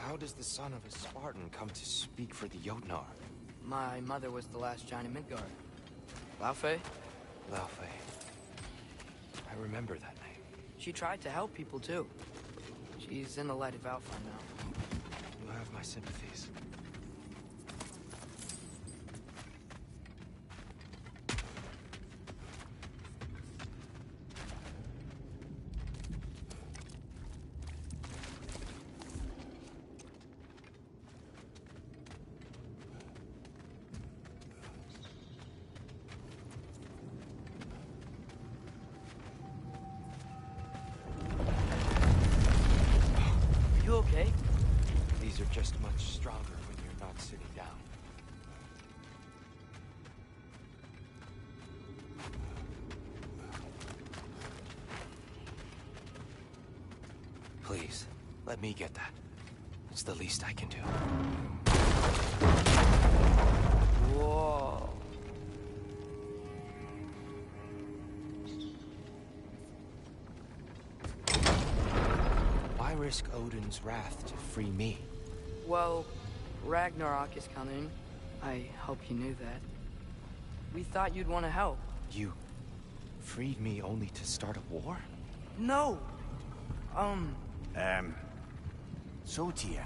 How does the son of a Spartan come to speak for the Jotnar? My mother was the last giant in Midgard. Laufey? Laufey. I remember that name. She tried to help people too. She's in the light of Alpha now. You have my sympathies. You okay? These are just much stronger when you're not sitting down. Please, let me get that. It's the least I can do. Whoa. Why risk Odin's wrath to free me? Well, Ragnarok is coming. I hope you knew that. We thought you'd want to help. You freed me only to start a war? No! So Tyr,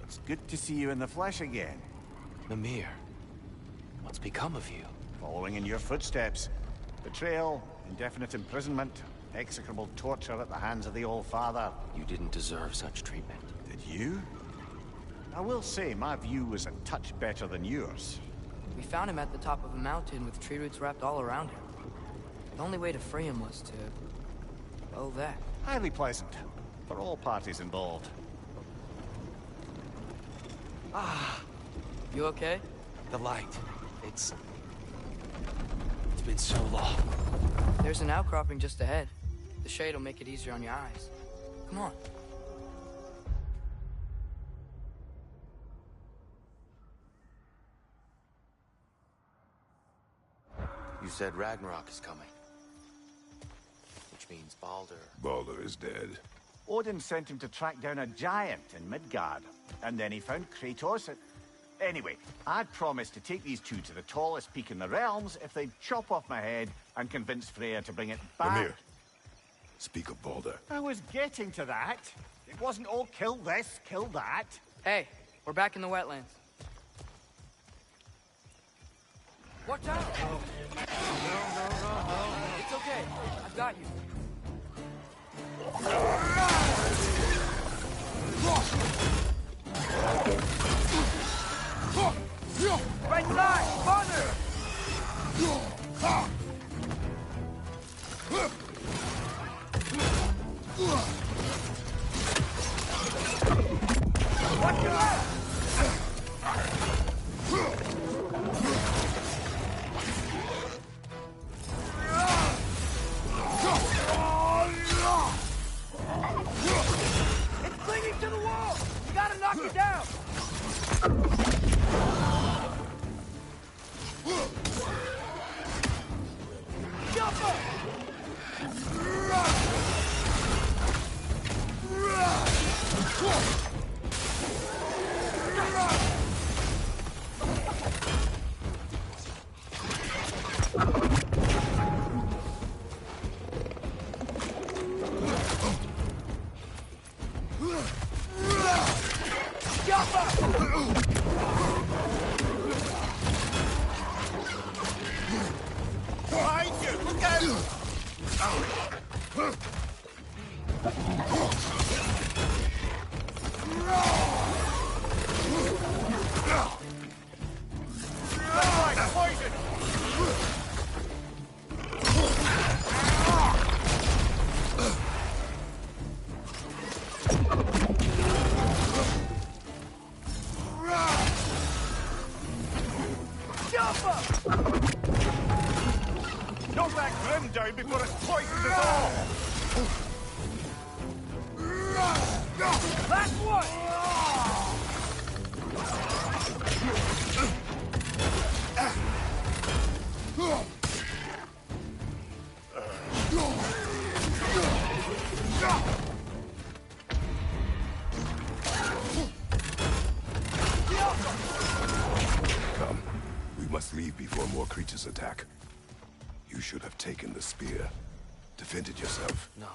it's good to see you in the flesh again. Mimir, what's become of you? Following in your footsteps. Betrayal, indefinite imprisonment, execrable torture at the hands of the Old Father. You didn't deserve such treatment. Did you? I will say, my view was a touch better than yours. We found him at the top of a mountain with tree roots wrapped all around him. The only way to free him was to... well, that. Highly pleasant, for all parties involved. You okay? The light. It's been so long. There's an outcropping just ahead. The shade will make it easier on your eyes. Come on. You said Ragnarok is coming. Which means Baldur. Baldur is dead. Odin sent him to track down a giant in Midgard, and then he found Kratos. Anyway, I'd promised to take these two to the tallest peak in the realms if they'd chop off my head and convince Freya to bring it back. Mimir, speak of Baldur. I was getting to that. It wasn't all kill this, kill that. Hey, we're back in the wetlands. Watch out! No. It's okay. I've got you. Right side! Father! Watch your left! It's clinging to the wall! You gotta knock it down! Knock that grim down before it poisons us all! Last one! before more creatures attack. You should have taken the spear. Defended yourself. No.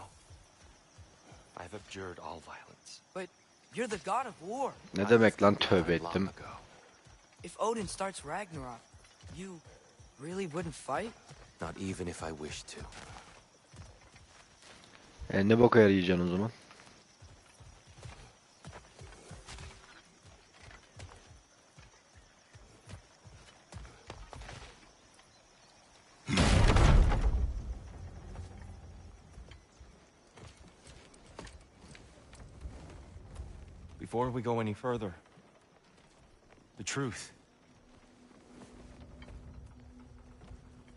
I've abjured all violence. But you're the god of war. Ne demek lan tövbe Long ettim. ago. If Odin starts Ragnarok, you really wouldn't fight? Not even if I wished to. Ne boka yarayacaksın o zaman? Before we go any further, the truth.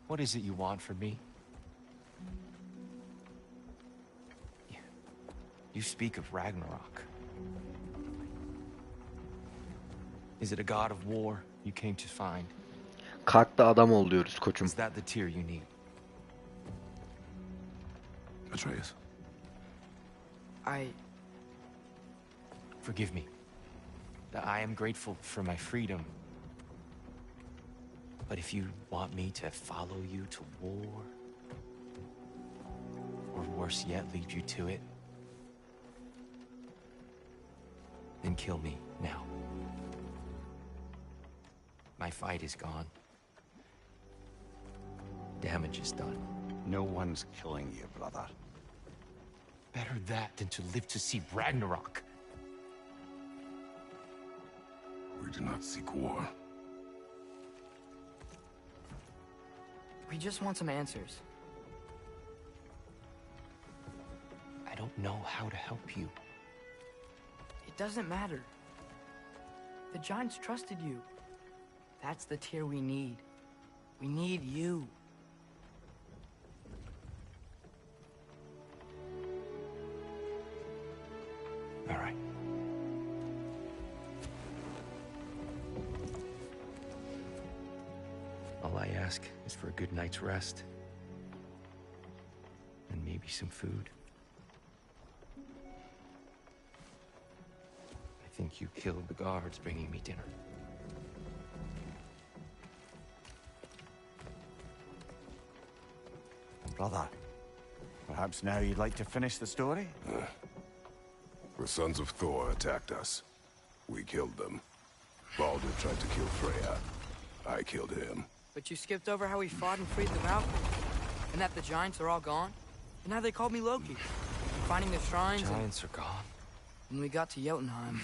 What is it you want from me? You speak of Ragnarok. Is it a god of war you came to find? Kalk da adam ol diyoruz koçum. Is that the Tyr you need? Atreus. Forgive me. I am grateful for my freedom. But if you want me to follow you to war, or worse yet, lead you to it, then kill me now. My fight is gone. Damage is done. No one's killing you, brother. Better that than to live to see Ragnarok. We do not seek war. We just want some answers. I don't know how to help you. It doesn't matter. The giants trusted you. That's the Tyr we need. We need you. All right. All I ask is for a good night's rest. And maybe some food. I think you killed the guards bringing me dinner. Brother, perhaps now you'd like to finish the story? The sons of Thor attacked us. We killed them. Baldur tried to kill Freya. I killed him. But you skipped over how we fought and freed the Valkyries. And that the giants are all gone. And now they called me Loki. Finding their shrines and Giants are gone. when we got to Jotunheim,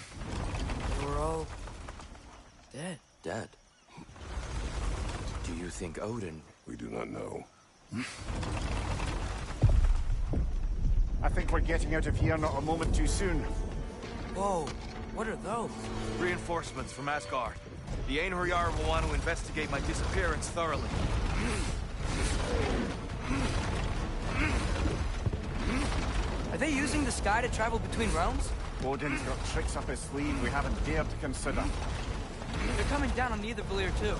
they were all dead. Dead. Do you think Odin... We do not know. I think we're getting out of here not a moment too soon. Whoa, what are those? Reinforcements from Asgard. The Einherjar will want to investigate my disappearance thoroughly. Are they using the sky to travel between realms? Odin's got tricks up his sleeve we haven't dared to consider. They're coming down on Nidavellir too.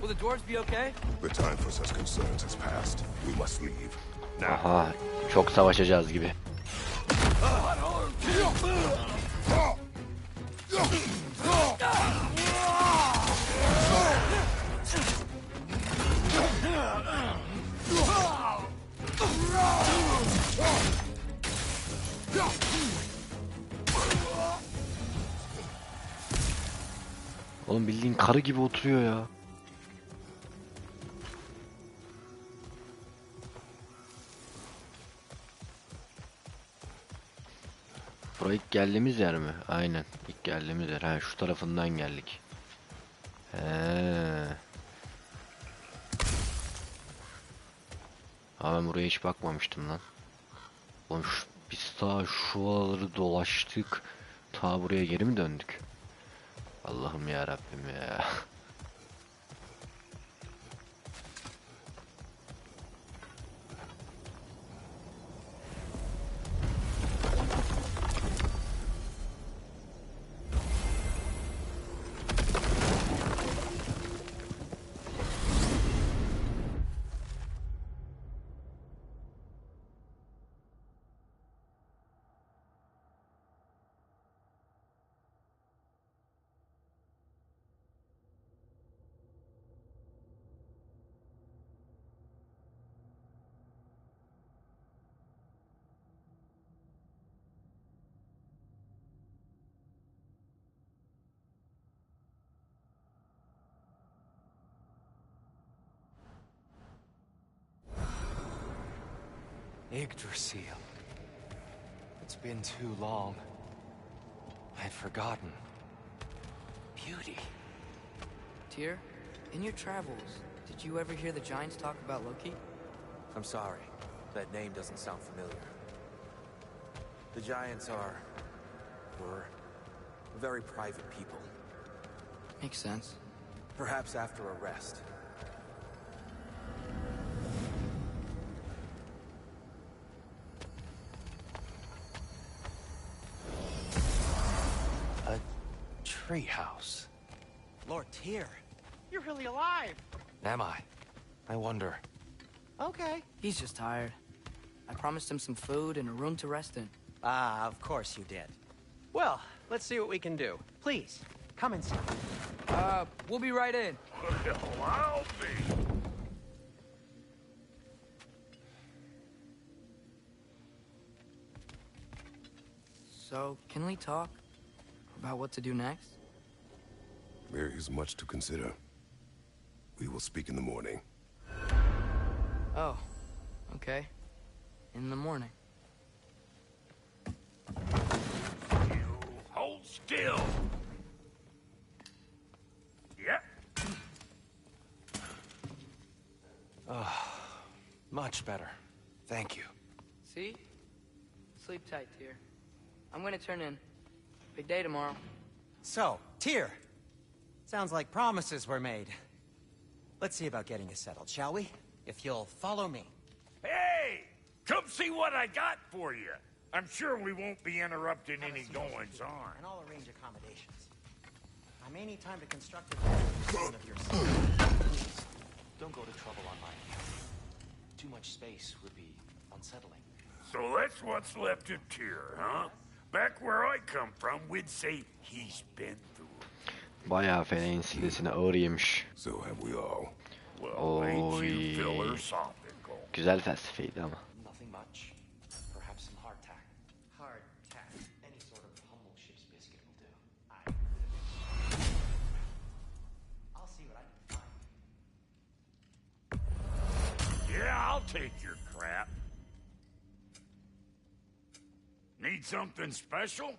Will the dwarves be okay? The time for such concerns has passed. We must leave. Now. Aha, çok savaşacağız gibi. Oğlum bildiğin karı gibi oturuyor ya. Buraya ilk geldiğimiz yer mi? Aynen. İlk geldiğimiz yer. Ha, şu tarafından geldik. Ben buraya hiç bakmamıştım lan. Oğlum biz ta şuraları dolaştık. Ta buraya geri mi döndük? Allah'ım ya Rabbim ya. Yggdrasil. It's been too long. I'd forgotten. Beauty. Tyr, in your travels, did you ever hear the Giants talk about Loki? I'm sorry. That name doesn't sound familiar. The Giants were very private people. Makes sense. Perhaps after a rest. A treehouse. Lord Tyr, you're really alive. Am I? I wonder. Okay. He's just tired. I promised him some food and a room to rest in. Ah, of course you did. Well, let's see what we can do. Please, come inside. We'll be right in. Well, I'll be. So, can we talk about what to do next? There is much to consider. We will speak in the morning. Oh, okay. In the morning. You hold still. Yep. Much better. Thank you. See? Sleep tight, Tyr. I'm gonna turn in. Big day tomorrow. So, Tyr, sounds like promises were made. Let's see about getting you settled, shall we? If you'll follow me. Hey! Come see what I got for you. I'm sure we won't be interrupting any goings-on. And I'll arrange accommodations. I may need time to construct a version of yourself. Please, don't go to trouble on my account. Too much space would be unsettling. So that's what's left of Tyr, huh? Back where I come from, we'd say he's been through. Bayağı fena silesine ağır yemiş. So have we all. Well, ain't you Oy. philosophical? Güzel felsefeydi ama. Nothing much. Perhaps some hardtack. Hardtack. Any sort of humble ship's biscuit will do. I'll see what I can find. Yeah, I'll take your crap. Need something special?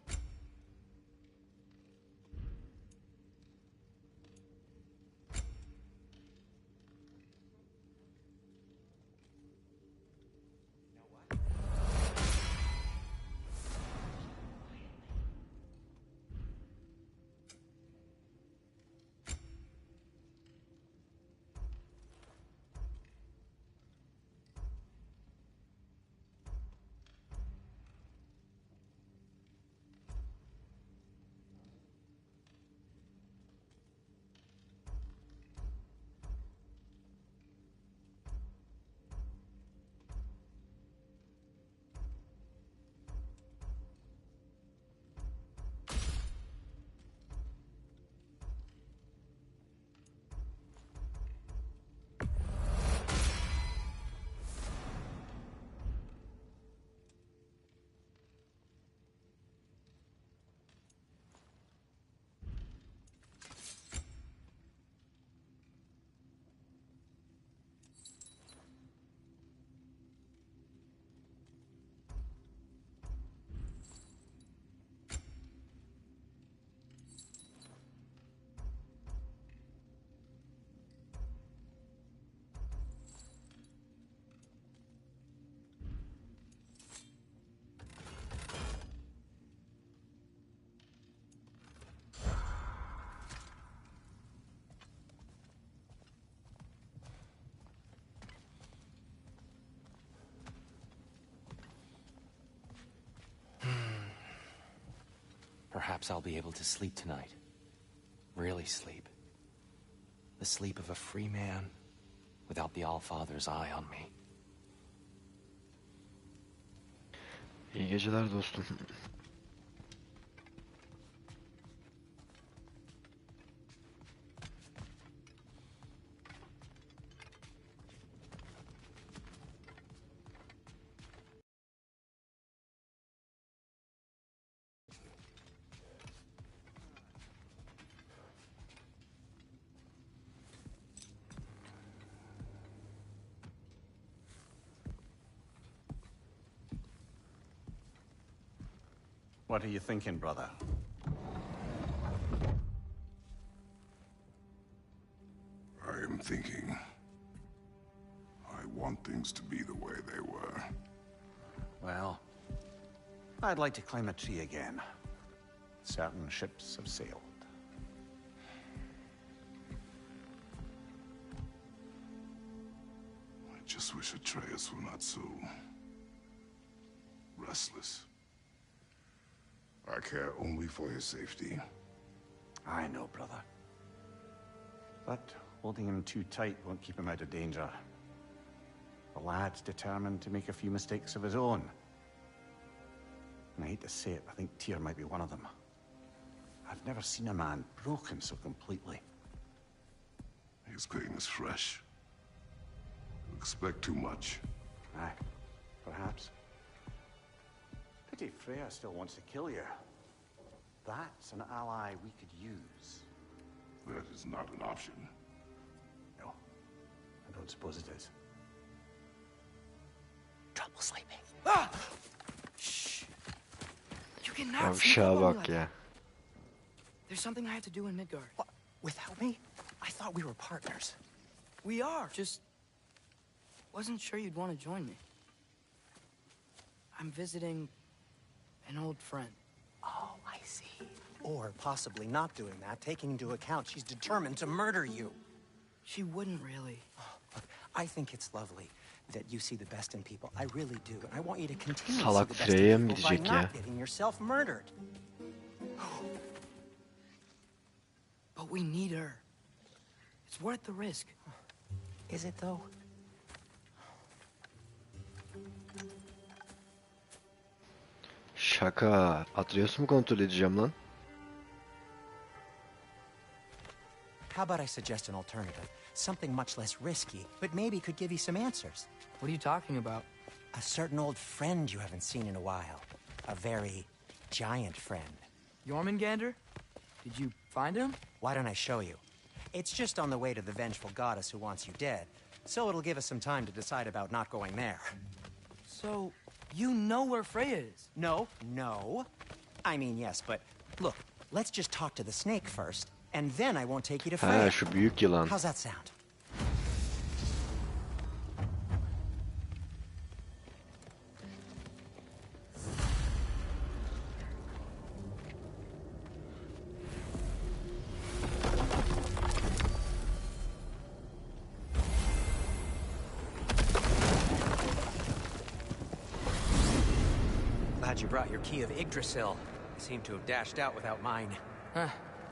Perhaps I'll be able to sleep tonight. Really sleep. The sleep of a free man without the Allfather's eye on me. İyi geceler dostum. What are you thinking, brother? I am thinking. I want things to be the way they were. Well, I'd like to climb a tree again. Certain ships have sailed. I just wish Atreus were not so restless. I care only for his safety. I know, brother. But holding him too tight won't keep him out of danger. The lad's determined to make a few mistakes of his own. And I hate to say it, I think Tyr might be one of them. I've never seen a man broken so completely. His pain is fresh. You expect too much. Aye, perhaps. Pity Freya still wants to kill you. That's an ally we could use. That is not an option. No, I don't suppose it is. Trouble sleeping. Ah! Shh. You cannot sleep Yavşağa alone bak like ya. that. There's something I have to do in Midgard. What? Without me? I thought we were partners. We are. Just wasn't sure you'd want to join me. I'm visiting an old friend. Oh, I see. Or possibly not doing that, taking into account she's determined to murder you. She wouldn't really. Look, I think it's lovely that you see the best in people. I really do. And I want you to continue to see Salak the best Freya'ya in mı people by gidecek ya? not getting yourself murdered. But we need her. It's worth the risk. Is it though? Şaka. Atreus'u mu kontrol edeceğim lan? How about I suggest an alternative? Something much less risky, but maybe could give you some answers. What are you talking about? A certain old friend you haven't seen in a while. A very giant friend. Jormungandr? Did you find him? Why don't I show you? It's just on the way to the vengeful goddess who wants you dead, so it'll give us some time to decide about not going there. So, you know where Freya is? No. I mean, yes, but look, let's just talk to the snake first, and then I won't take you to Freya. Ha, şu büyük yılan. How's that sound? Glad you brought your key of Yggdrasil. You seem to have dashed out without mine. Huh.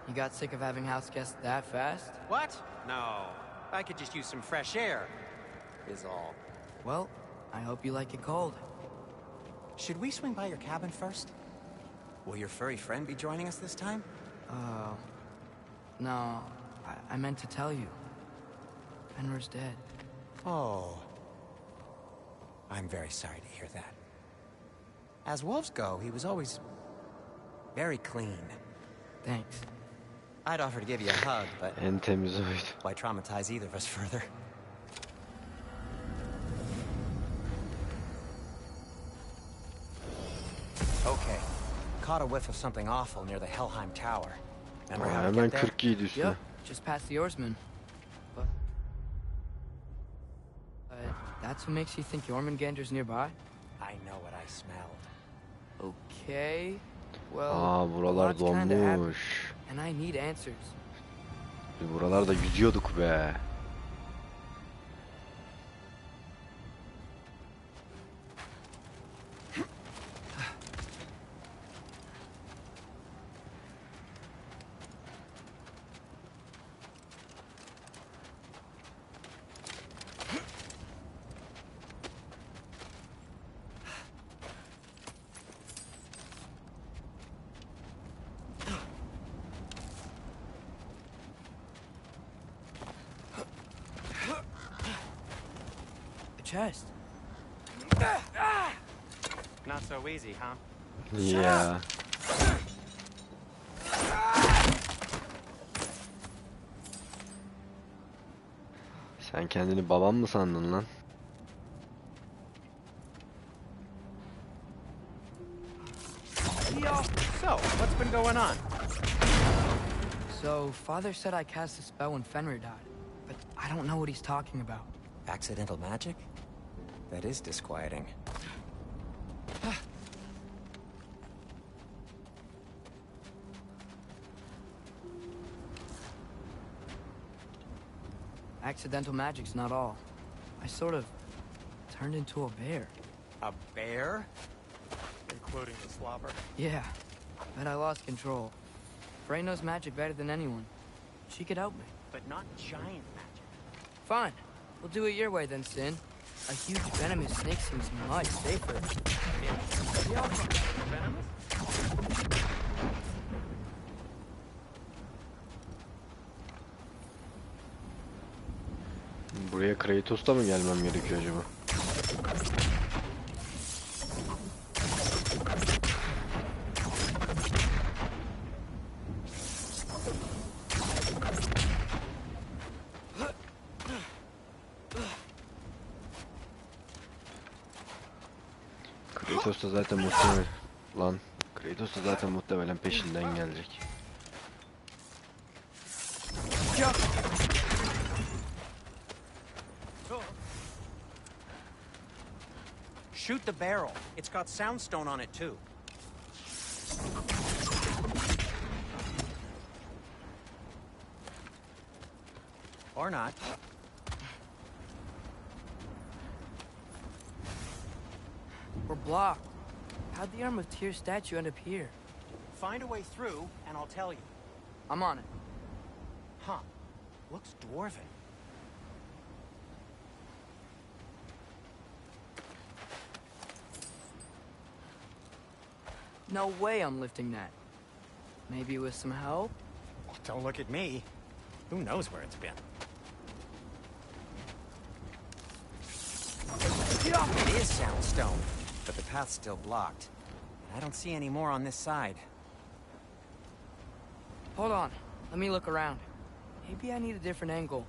You got sick of having house guests that fast? What? No. I could just use some fresh air, is all. Well, I hope you like it cold. Should we swing by your cabin first? Will your furry friend be joining us this time? No. I meant to tell you. Fenrir's dead. Oh. I'm very sorry to hear that. As wolves go, he was always very clean. Thanks. I'd offer to give you a hug, but En temiz oydu. why traumatize either of us further? Okay. Caught a whiff of something awful near the Helheim Tower. Remember how to Hemen get there? 47 üstüne. Yep, just past the oarsman. But that's what makes you think Jormungandr's nearby? I know what I smelled. Okay. Well, Aa, buralar lots kinda happened, donmuş. and I need answers. Biz buralarda yüzüyorduk be. Chest. Not so easy, huh? Ya. Sen kendini babam mı sandın lan? Yo! going on? So, Father said I cast a spell when Fenrir died, but I don't know what he's talking about. Accidental magic? That is disquieting. Accidental magic's not all. I sort of turned into a bear. A bear? Including the slobber. Yeah, but I lost control. Frey knows magic better than anyone. She could help me. But not giant magic. Fine. We'll do it your way then, Sin. A huge venomous snake seems much safer. Venomous? Buraya Kratos'ta mı gelmem gerekiyor acaba? Kratos da zaten muhtemelen... Lan, Kratos da zaten muhtemelen peşinden gelecek. Shoot the barrel. It's got soundstone on it too. Or not. We're blocked. How'd the Arm of Tyr statue end up here? Find a way through, and I'll tell you. I'm on it. Huh. Looks dwarven. No way I'm lifting that. Maybe with some help? Don't look at me. Who knows where it's been? It is soundstone, but the path's still blocked. And I don't see any more on this side. Hold on. Let me look around. Maybe I need a different angle.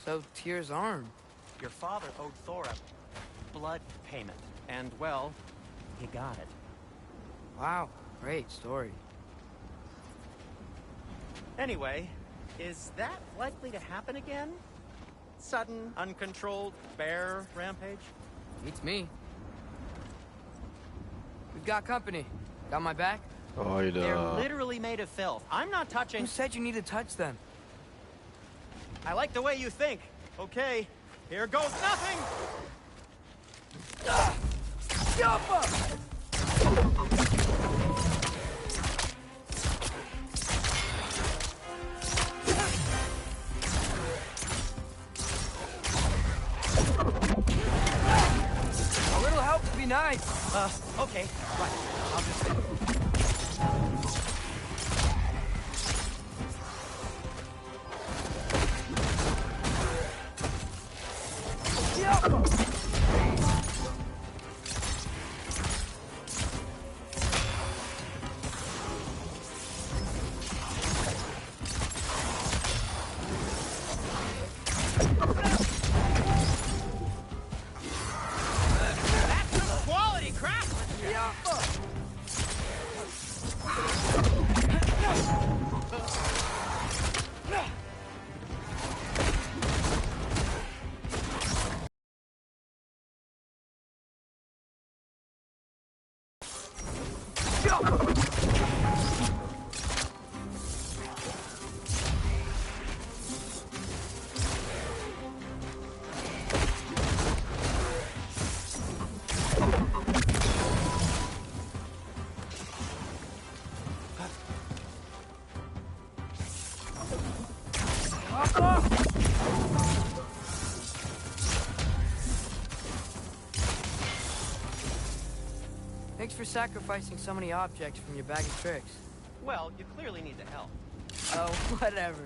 So, Tyr's arm. Your father owed Thor a blood payment. And, well, he got it. Wow, great story. Anyway, is that likely to happen again? Sudden, uncontrolled bear rampage? Beats me. We've got company. Got my back? They're Hayda. literally made of filth. I'm not touching... Who said you need to touch them? I like the way you think. Okay, here goes nothing! A little help would be nice. Okay, right. I'll just... Quality craftsmanship! Thanks for sacrificing so many objects from your bag of tricks. Well, you clearly need the help. Oh, whatever.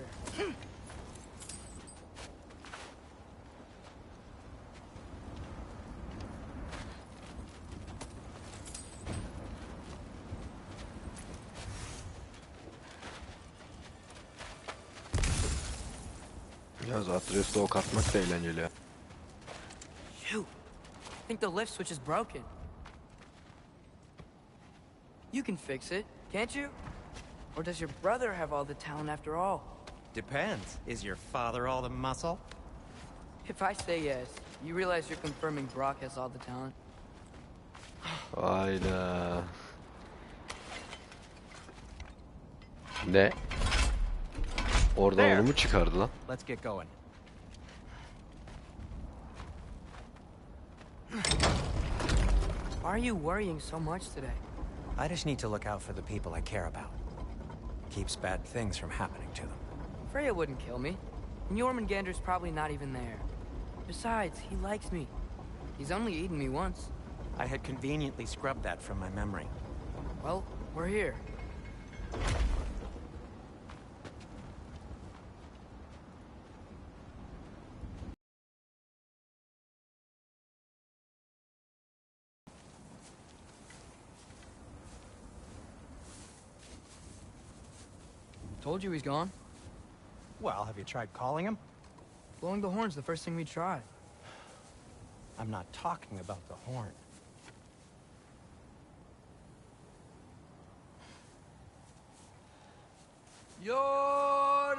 Ya Zatres'te ok atmak da eğlenceli ya. Shoot! I think the lift switch is broken. You can fix it, can't you? Or does your brother have all the talent after all? Depends. Is your father all the muscle? If I say yes, you realize you're confirming Brock has all the talent? Hayda. Ne? Oradan onu mu çıkardı lan? Let's get going. Why are you worrying so much today? I just need to look out for the people I care about. Keeps bad things from happening to them. Freya wouldn't kill me. And Jormungandr's probably not even there. Besides, he likes me. He's only eaten me once. I had conveniently scrubbed that from my memory. Well, we're here. Told you he's gone. Well, have you tried calling him? Blowing the horn's the first thing we tried. I'm not talking about the horn. Yormuteyum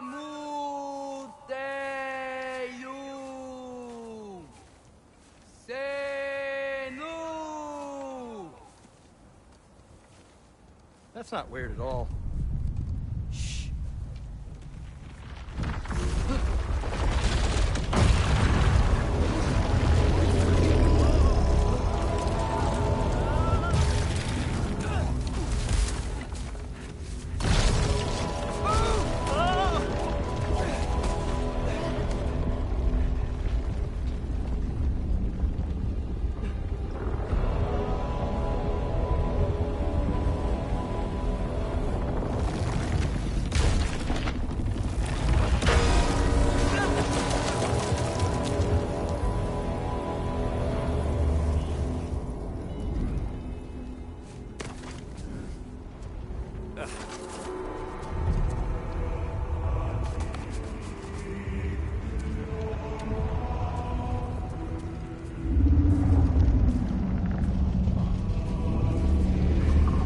Senu. That's not weird at all. Shh.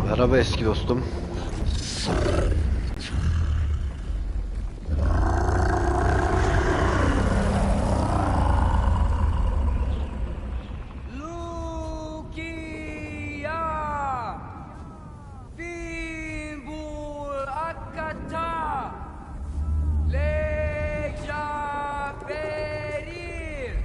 Merhaba eski dostum. Lukia Fimbul Akata Leja Perir.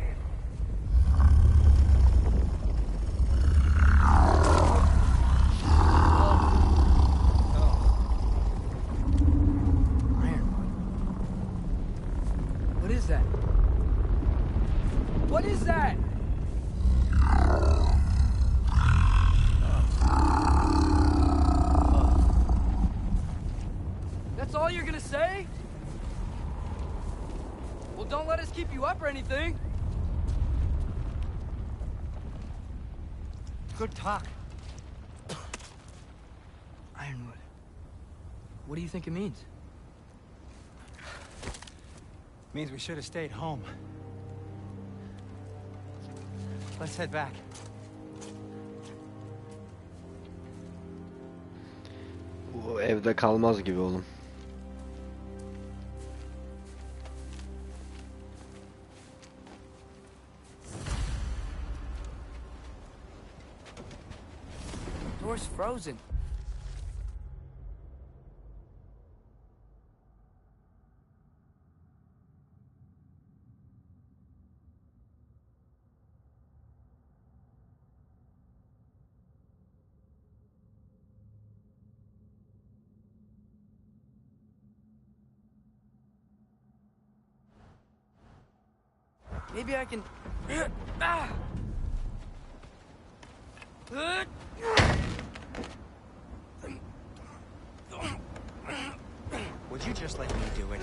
What is that? What is that? That's all you're gonna say? Well, don't let us keep you up or anything. Good talk. Ironwood. What do you think it means? Means we should have stayed home. Let's head back. Bu evde kalmaz gibi oğlum. Door's frozen. Maybe I can... Would you just let me do it?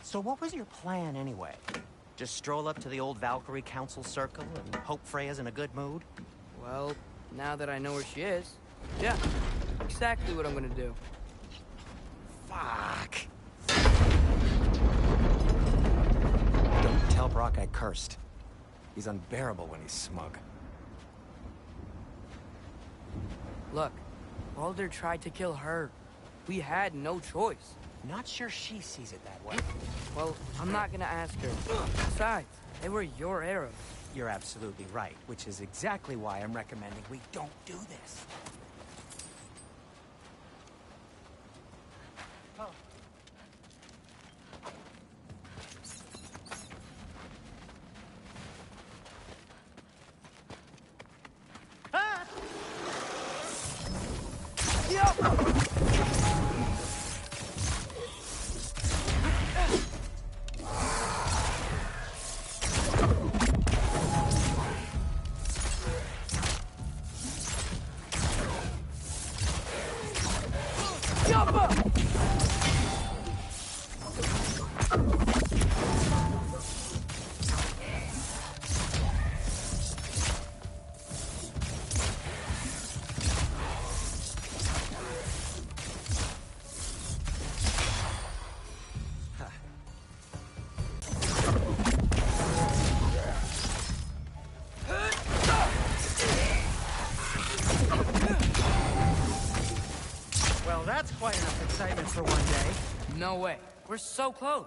So what was your plan anyway? Just stroll up to the old Valkyrie Council circle and hope Freya's in a good mood? Well, now that I know where she is, yeah, exactly what I'm gonna do. Fuck. Don't tell Brock I cursed. He's unbearable when he's smug. Look, Baldur tried to kill her. We had no choice. Not sure she sees it that way. Well, I'm not gonna ask her. Besides, they were your arrows. You're absolutely right, which is exactly why I'm recommending we don't do this. Well, that's quite enough excitement for one day. No way. We're so close.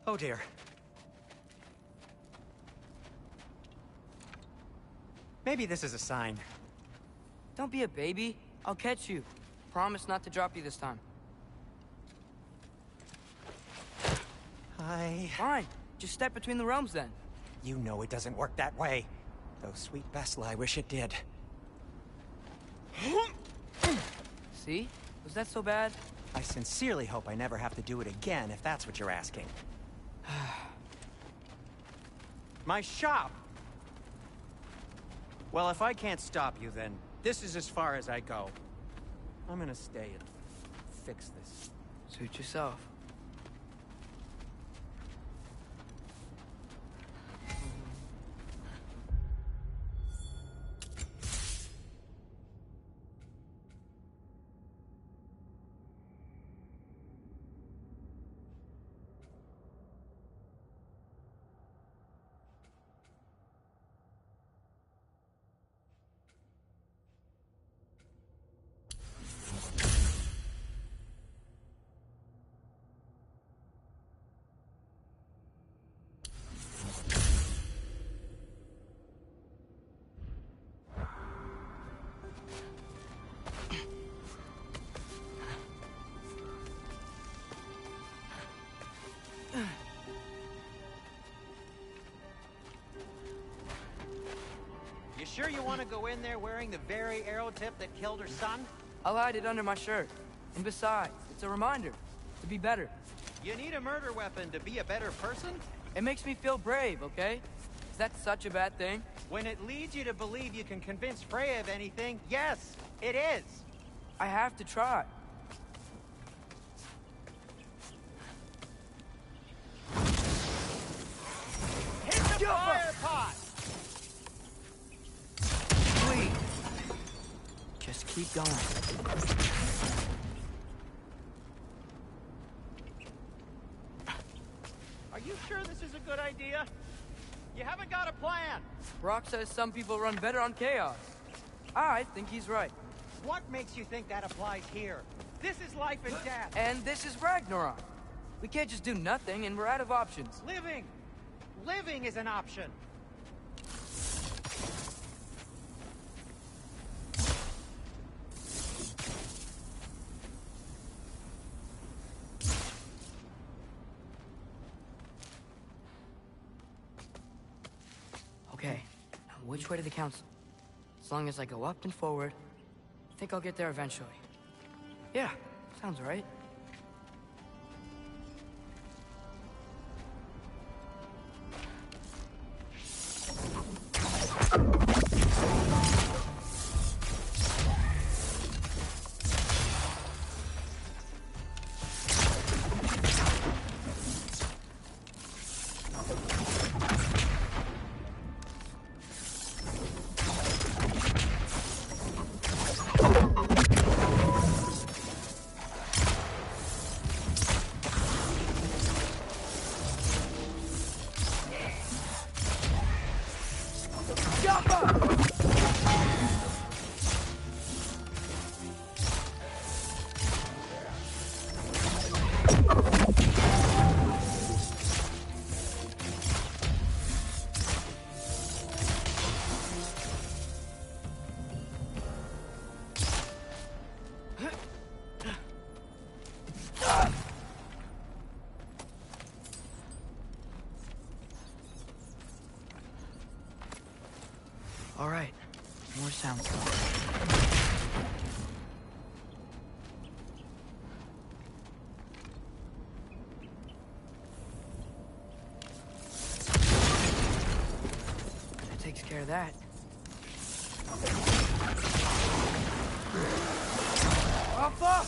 Oh dear. Maybe this is a sign. Don't be a baby. I'll catch you. Promise not to drop you this time. Fine. Just step between the realms then. You know it doesn't work that way. Though sweet Bessel, I wish it did. See? Was that so bad? I sincerely hope I never have to do it again, if that's what you're asking. My shop! Well, if I can't stop you, then this is as far as I go. I'm gonna stay and fix this. Suit yourself. You sure you want to go in there wearing the very arrow tip that killed her son? I'll hide it under my shirt. And besides, it's a reminder to be better. You need a murder weapon to be a better person? It makes me feel brave, okay? Is that such a bad thing? When it leads you to believe you can convince Freya of anything, yes, it is. I have to try. Hit the fire pot! Please. Just keep going. Are you sure this is a good idea? You haven't got a plan. Brock says some people run better on chaos. I think he's right. What makes you think that applies here? This is life and death. And this is Ragnarok. We can't just do nothing, and we're out of options. Living! Living is an option. Okay, now which way to the council? As long as I go up and forward, I think I'll get there eventually. Yeah, sounds right. that. Alpha!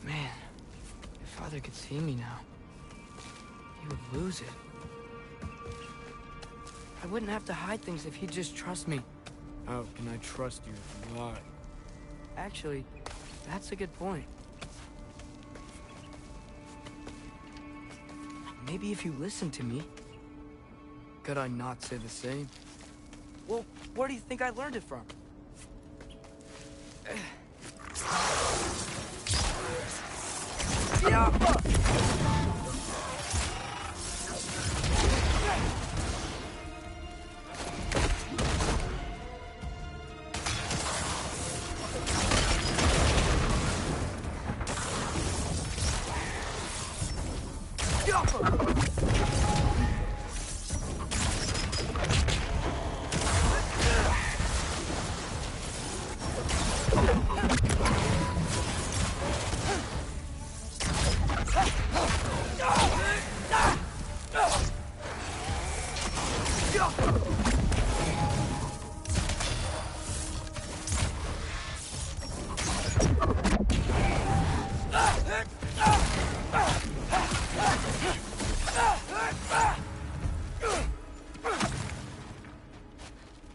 Man, if Father could see me now, he would lose it. I wouldn't have to hide things if he'd just trust me. How can I trust you if you lie? Actually, that's a good point. Maybe if you listen to me. Could I not say the same? Well, where do you think I learned it from?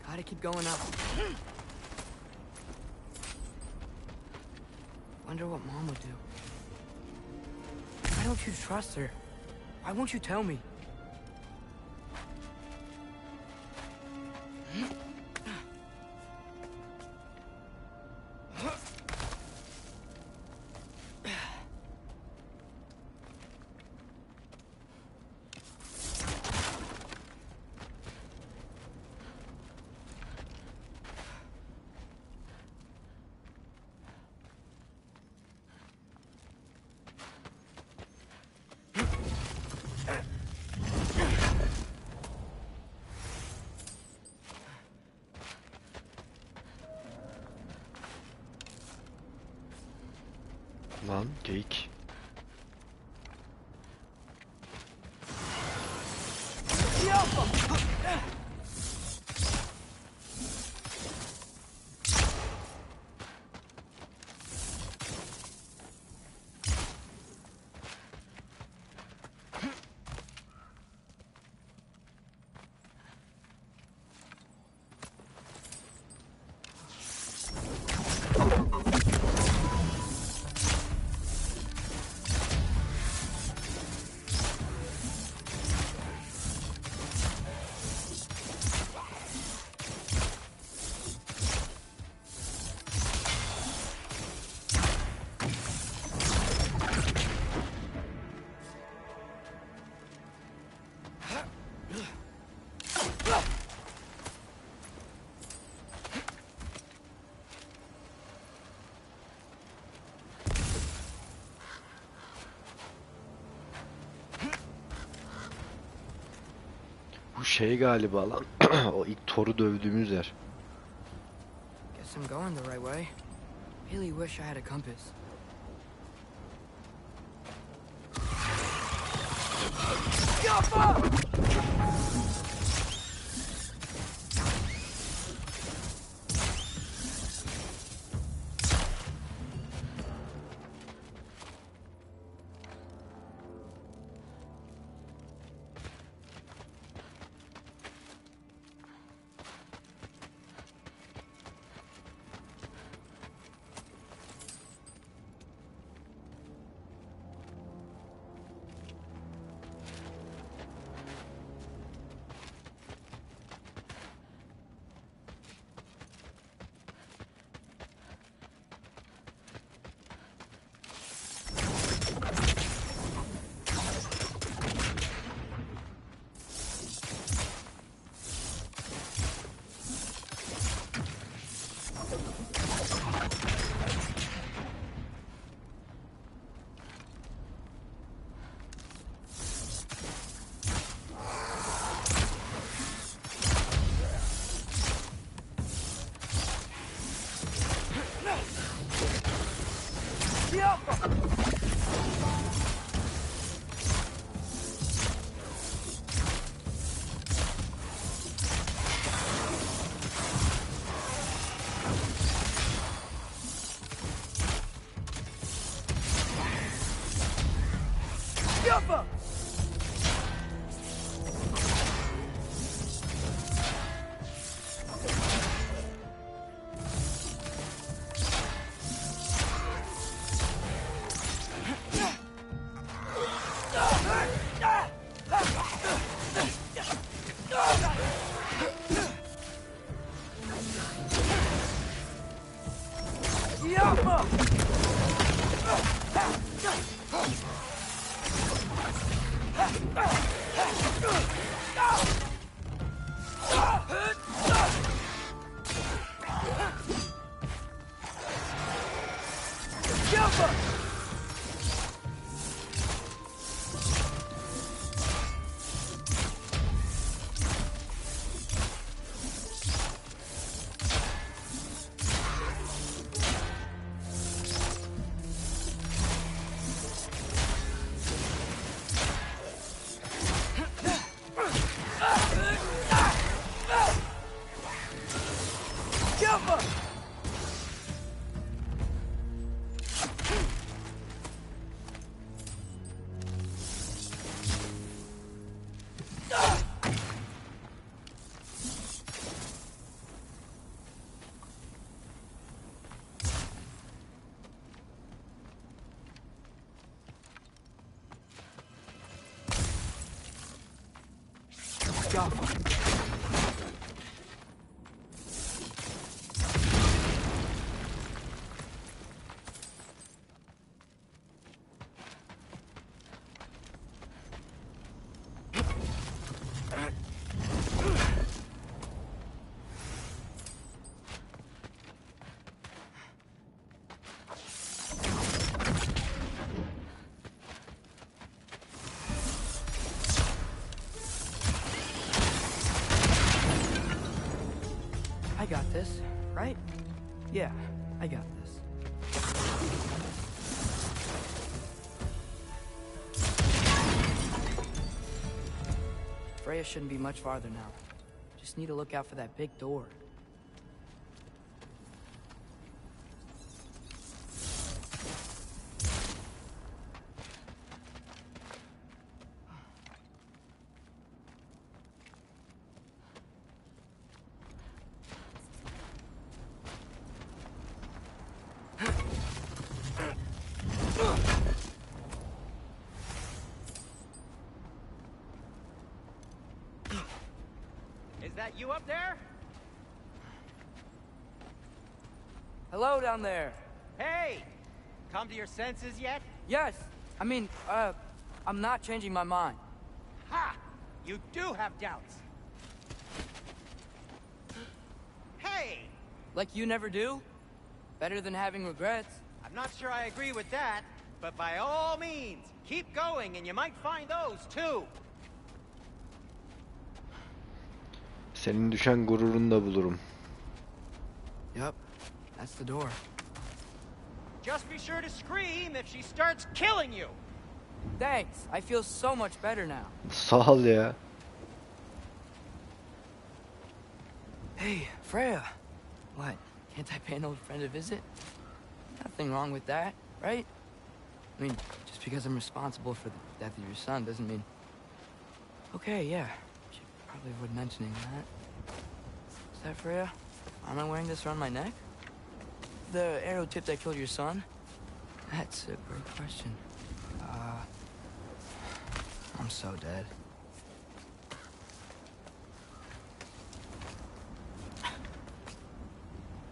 Gotta keep going up. Wonder what Mom would do. Why don't you trust her? Why won't you tell me? Lan geyik. Bu şey galiba lan. O ilk Thor'u dövdüğümüz yer. Guess I'm going the right way. Really wish I had a compass. Jaffa. I got this, right? Yeah, I got this. Freya shouldn't be much farther now. Just need to look out for that big door. Is that you up there? Hello down there. Hey! Come to your senses yet? Yes, I mean, I'm not changing my mind. Ha! You do have doubts. Hey! Like you never do? Better than having regrets. I'm not sure I agree with that, but by all means, keep going and you might find those too. Senin düşen gururunu da bulurum. Yep, that's the door. Just be sure to scream if she starts killing you. Thanks, I feel so much better now. Sağ ol ya. Hey, Freya. What, can't I pay an old friend a visit? Nothing wrong with that, right? I mean, just because I'm responsible for the death of your son doesn't mean... Okay, yeah. Should probably avoid mentioning that. Is that Freya? Am I wearing this around my neck? The arrow tip that killed your son? That's a great question. I'm so dead.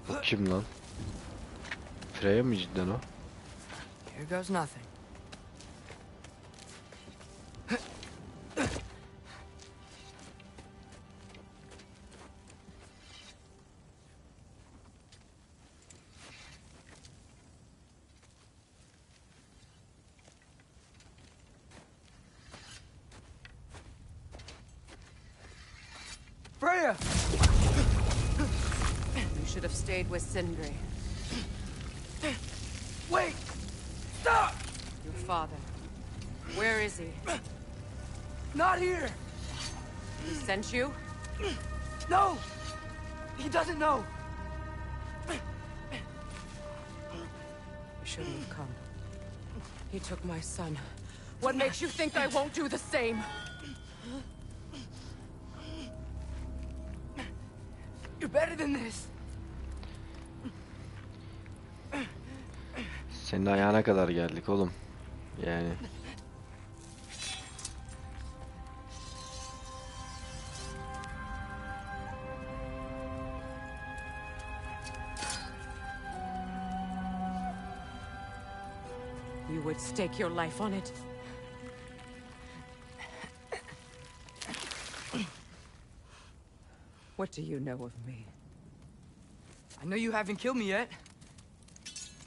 O kim lan? Freya mı cidden o? Here goes nothing. Freya! You should have stayed with Sindri. Wait! Stop! Your father. Where is he? Not here! He sent you? No! He doesn't know! You shouldn't have come. He took my son. What makes you think I won't do the same? You're better than this! Senin ayağına kadar geldik oğlum. Yani. You would stake your life on it? What do you know of me? I know you haven't killed me yet.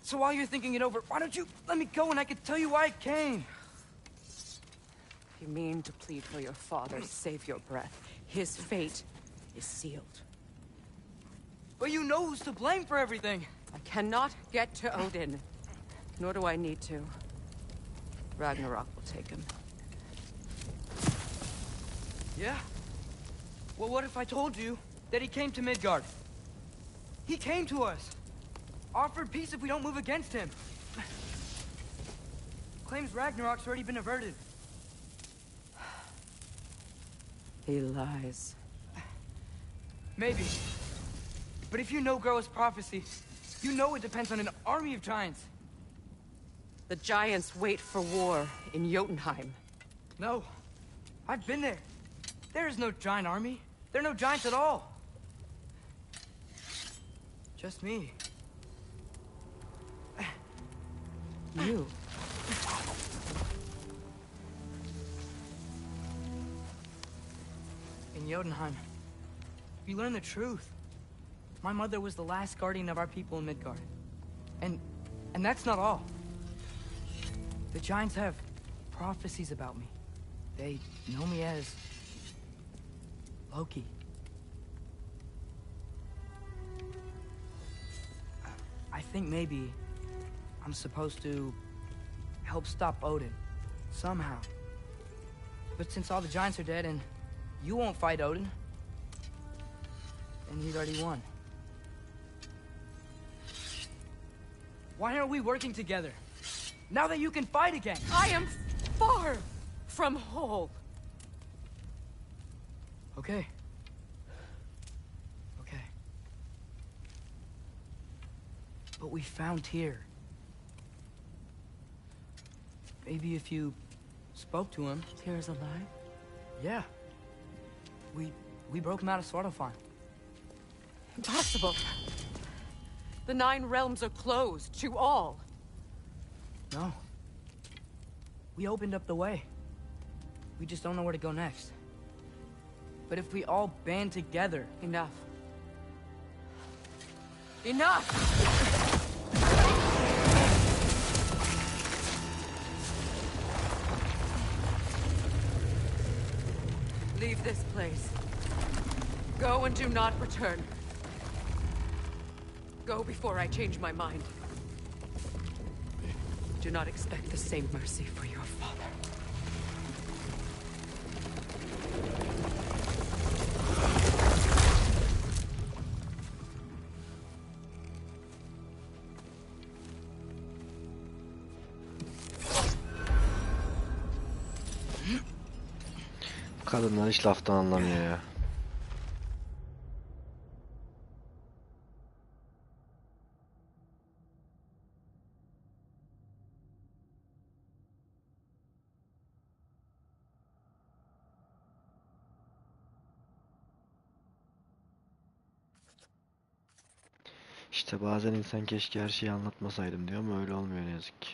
So while you're thinking it over, why don't you let me go and I can tell you why I came? You mean to plead for your father, save your breath. His fate is sealed. But you know who's to blame for everything. I cannot get to Odin. Nor do I need to. Ragnarok will take him. Yeah? Well, what if I told you that he came to Midgard? He came to us. Offered peace if we don't move against him. Claims Ragnarok's already been averted. He lies. Maybe. But if you know Groa's prophecy, you know it depends on an army of giants. The giants wait for war in Jotunheim. No. I've been there. There's no giant army. There are no giants at all. Just me. You. In Jotunheim, you learn the truth. My mother was the last guardian of our people in Midgard. And that's not all. The giants have prophecies about me. They know me as Loki. I think maybe I'm supposed to help stop Odin, somehow. But since all the giants are dead and you won't fight Odin, then he'd already won. Why aren't we working together? Now that you can fight again! I am far from whole. Okay. Okay. But we found Tyr. Maybe if you spoke to him... Tyr is alive? Yeah. We broke him out of Svartalfheim. Impossible. The 9 realms are closed to all. No. We opened up the way. We just don't know where to go next. But if we all band together... Enough. Enough! Leave this place. Go and do not return. Go before I change my mind. Do not expect the same mercy for your father. Kadınlar hiç laftan anlamıyor ya. İşte bazen insan keşke her şeyi anlatmasaydım diyor ama öyle olmuyor ne yazık ki.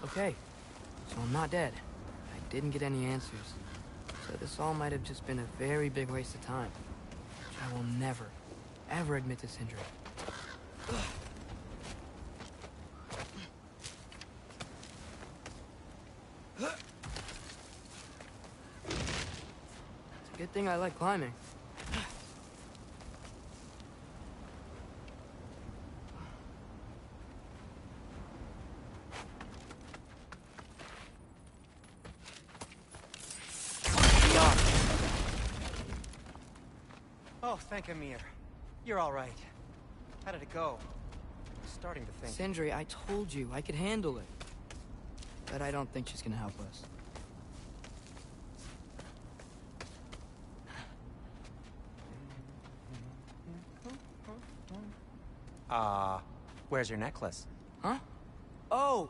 Okay, so I'm not dead. I didn't get any answers. So this all might have just been a very big waste of time. Which I will never, ever admit to Sindri. It's a good thing I like climbing. Oh, thank Amir. You're all right. How did it go? I'm starting to think... Sindri, I told you I could handle it. But I don't think she's gonna help us. Where's your necklace? Huh? Oh!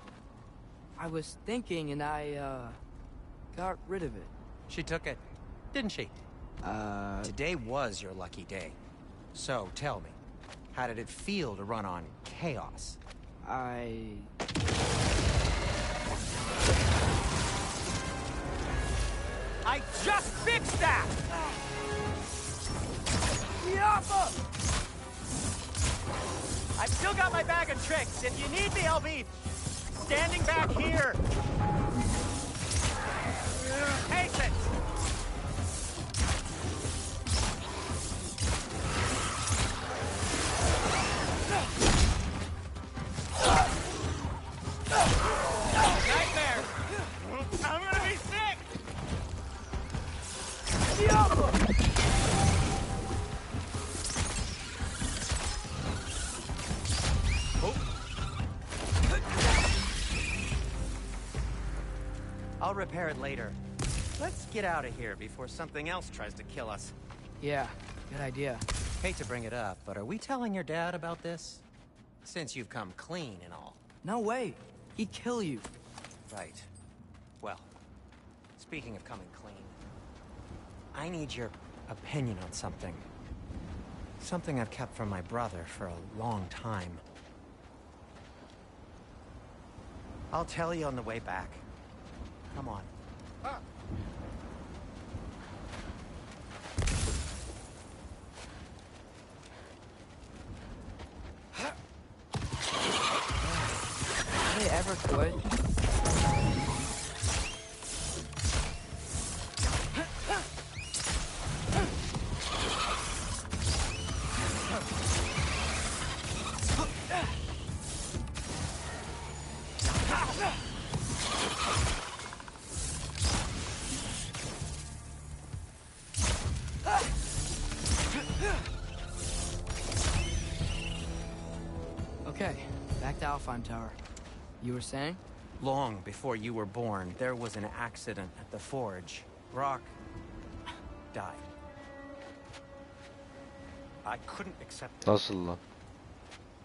I was thinking and I, got rid of it. She took it, didn't she? Today was your lucky day. So, tell me, How did it feel to run on chaos? I just fixed that! I've still got my bag of tricks. If you need me, I'll be standing back here. Patience! Nightmare! I'm gonna be sick! I'll repair it later. Let's get out of here before something else tries to kill us. yeah, good idea. Hate to bring it up, but are we telling your dad about this? Since you've come clean and all. No way. He'd kill you. Right. Well, speaking of coming clean, I need your opinion on something. Something I've kept from my brother for a long time. I'll tell you on the way back. Come on. If they ever could. Okay, back to Alfheim Tower. You were saying? Long before you were born, there was an accident at the forge. Brock died. I couldn't accept it. Nasıl lan?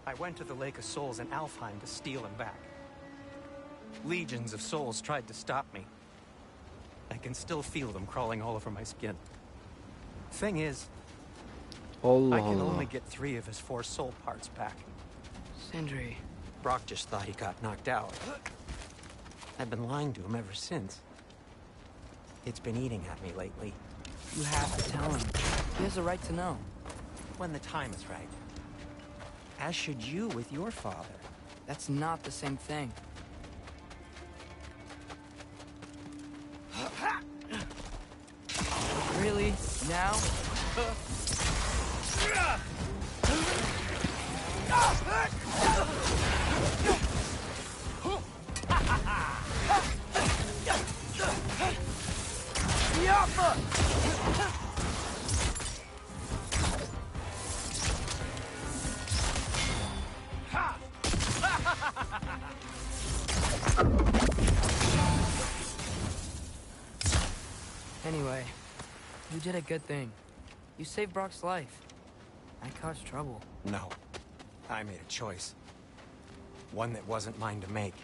I went to the Lake of Souls in Alfheim to steal him back. Legions of souls tried to stop me. I can still feel them crawling all over my skin. Thing is, Allah I can Allah. only get 3 of his 4 soul parts back. Sindri. Brock just thought he got knocked out. I've been lying to him ever since. It's been eating at me lately. You have to tell him. He has a right to know. When the time is right. As should you with your father. That's not the same thing. Really? Now? Anyway, you did a good thing. You saved Brock's life. I caused trouble. No. I made a choice. One that wasn't mine to make.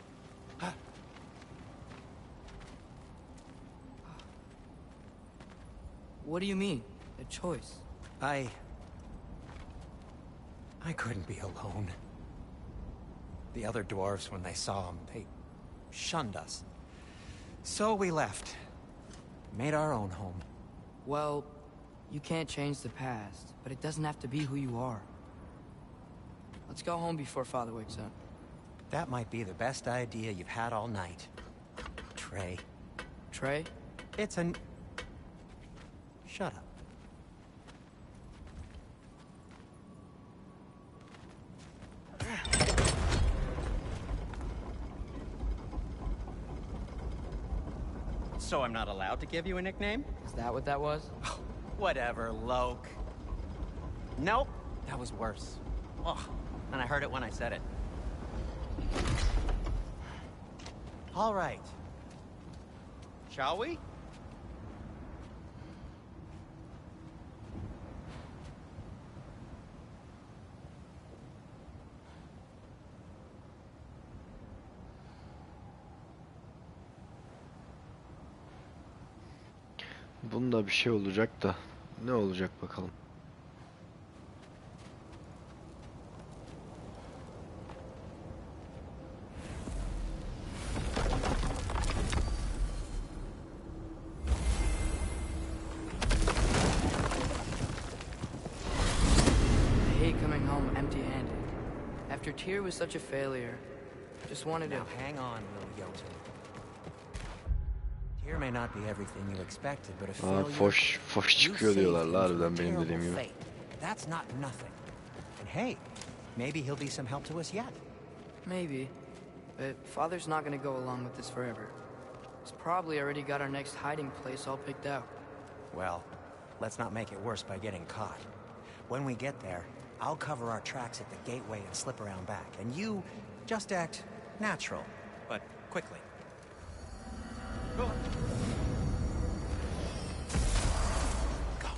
What do you mean? A choice? I couldn't be alone. The other dwarves, when they saw him, they shunned us. So we left. Made our own home. Well, you can't change the past, but it doesn't have to be who you are. Let's go home before Father wakes up. That might be the best idea you've had all night. Trey. Trey? It's an... Shut up. So I'm not allowed to give you a nickname? Is that what that was? Whatever, Loke. Nope, that was worse. Oh, and I heard it when I said it. All right. Shall we? Bunda bir şey olacak da ne olacak bakalım. After Tyr was such a failure, just wanted to... Now hang on, little Jotun. Tyr may not be everything you expected, but a failure... Foş çıkıyor diyorlar la harbiden benim dediğim gibi. Fate. That's not nothing. And hey, maybe he'll be some help to us yet. Maybe. But Father's not gonna go along with this forever. He's probably already got our next hiding place all picked out. Well, let's not make it worse by getting caught. When we get there, I'll cover our tracks at the gateway and slip around back. And you just act natural, but quickly. Go. Go.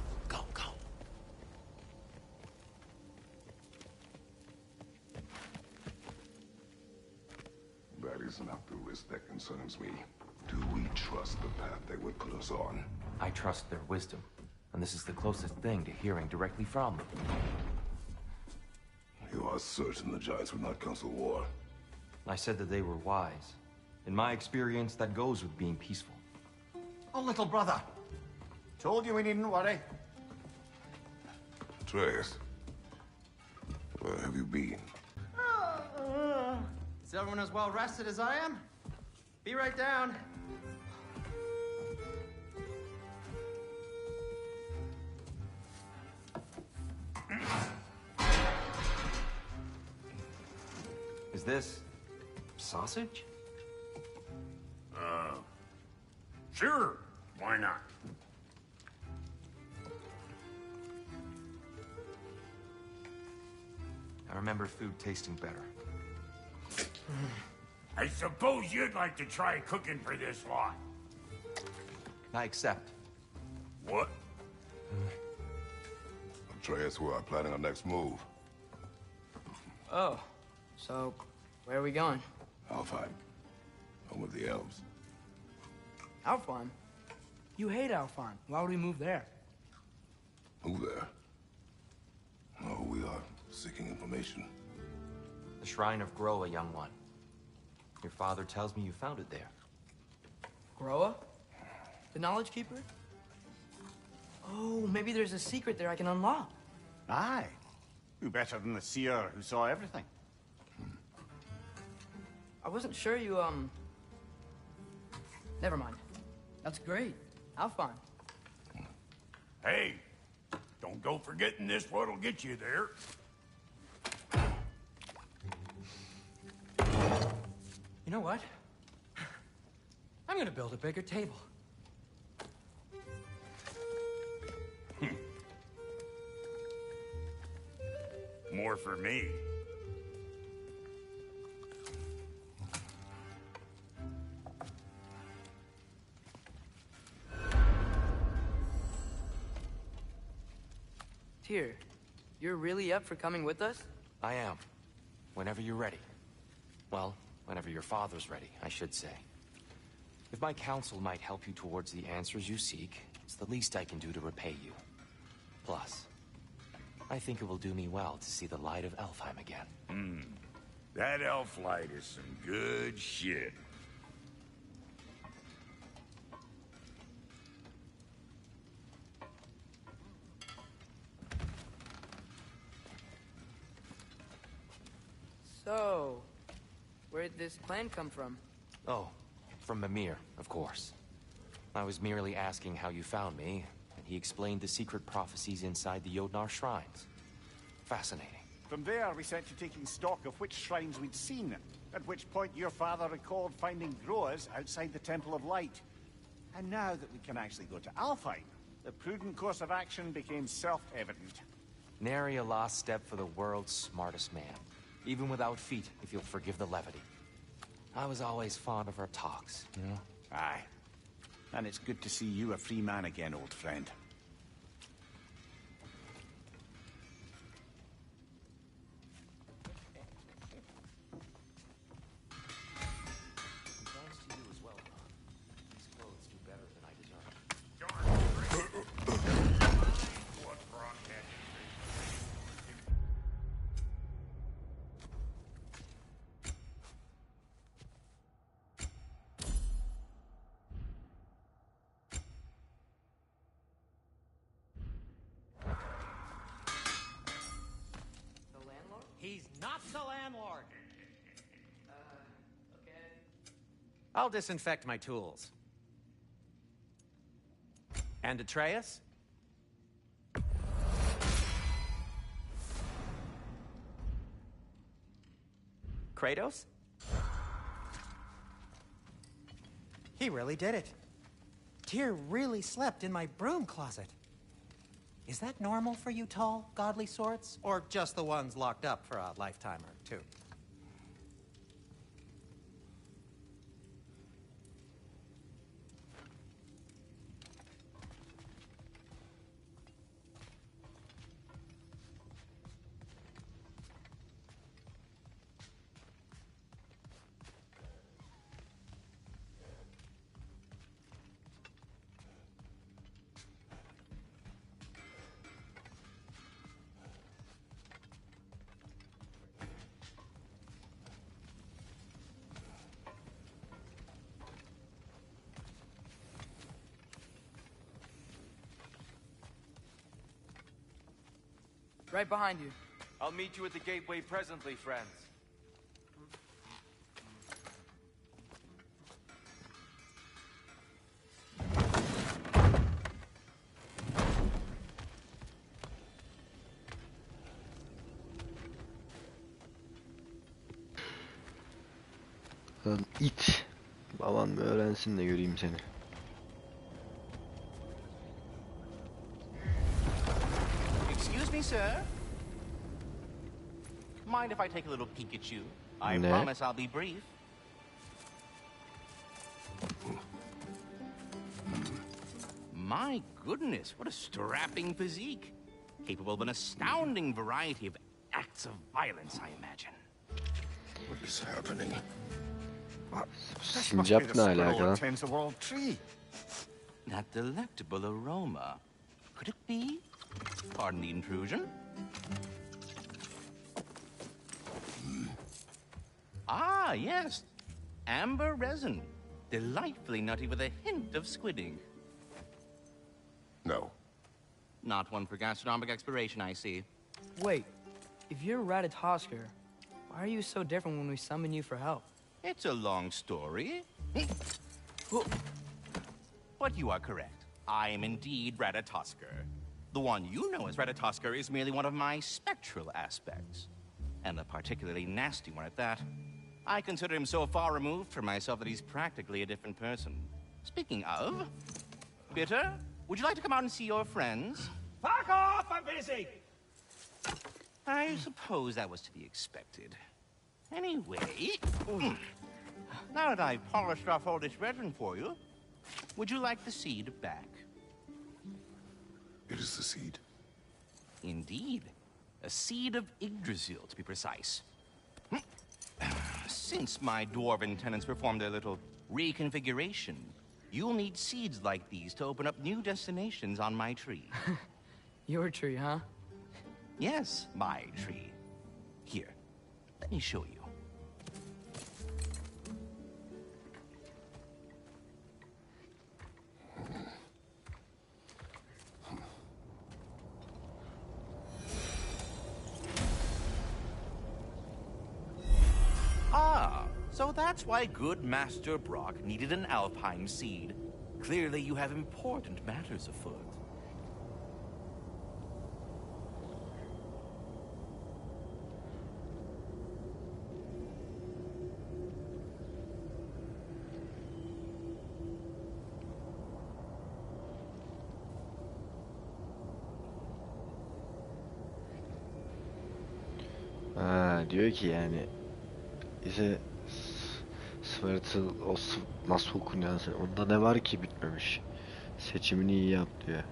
That is not the risk that concerns me. Do we trust the path they would put us on? I trust their wisdom, and this is the closest thing to hearing directly from them. You are certain the Giants would not counsel war? I said that they were wise. In my experience, that goes with being peaceful. Oh, little brother. Told you we needn't worry. Atreus, where have you been? Is everyone as well rested as I am? Be right down. Is this sausage? Sure, why not? I remember food tasting better. I suppose you'd like to try cooking for this lot. I accept. What? Atreus, we are planning our next move. Oh, so where are we going? Alfheim, home of the elves. Alfheim? You hate Alfheim. Why would we move there? Who there? Oh, we are seeking information. The Shrine of Groa, young one. Your father tells me you found it there. Groa? The Knowledge Keeper? Oh, maybe there's a secret there I can unlock. Aye. Who better than the seer who saw everything? I wasn't sure you, Never mind. That's great. Alfheim. Hey, don't go forgetting this what'll get you there. You know what? I'm gonna build a bigger table. More for me. Tyr, you're really up for coming with us? I am. Whenever you're ready. Well, whenever your father's ready, I should say. If my counsel might help you towards the answers you seek, it's the least I can do to repay you. Plus, I think it will do me well to see the light of Alfheim again. That elf light is some good shit. So, where'd this plan come from? Oh, from Mimir, of course. I was merely asking how you found me, and he explained the secret prophecies inside the Jotnar shrines. Fascinating. From there, we set to taking stock of which shrines we'd seen, at which point your father recalled finding Groas outside the Temple of Light. And now that we can actually go to Alfheim, the prudent course of action became self-evident. Nary a lost step for the world's smartest man. Even without feet, if you'll forgive the levity. I was always fond of our talks, you know? Aye. And it's good to see you a free man again, old friend. Thanks to you as well, Khan. These clothes do better than I deserve. What brought that? landlord. Okay. I'll disinfect my tools. And Atreus? Kratos? He really did it. Tyr really slept in my broom closet. Is that normal for you tall, godly sorts? Or just the ones locked up for a lifetime or two? Right behind you. I'll meet you at the gateway presently, friends. Lan it. Baban mı öğrensin de göreyim seni. Excuse me, sir. Mind if I take a little peek at you? I Ne? promise I'll be brief. My goodness, what a strapping physique. Capable of an astounding variety of acts of violence, I imagine. What is happening? This must be Sincap the ne squirrel alaka that lan? tends the world tree. That delectable aroma. Could it be? Pardon the intrusion. Ah, yes. Amber resin. Delightfully nutty with a hint of squidding. No. Not one for gastronomic exploration, I see. Wait, if you're Ratatosker, why are you so different when we summon you for help? It's a long story. But you are correct. I am indeed Ratatosker. The one you know as Ratatosker is merely one of my spectral aspects. And a particularly nasty one at that. I consider him so far removed from myself that he's practically a different person. Speaking of, Bitter, would you like to come out and see your friends? Fuck off! I'm busy! I suppose that was to be expected. Anyway, now that I've polished off all this resin for you, would you like the seed back? It is the seed. Indeed. A seed of Yggdrasil, to be precise. Since my dwarven tenants performed a little reconfiguration, you'll need seeds like these to open up new destinations on my tree. Your tree, huh? Yes, my tree. Here, let me show you. Ah, so that's why good Master Brock needed an Alpine seed. Clearly you have important matters afoot. Ha, diyor ki yani bize Svartal o nasıl okunuyor sen? Onda ne var ki bitmemiş. Seçimini iyi yap diyor.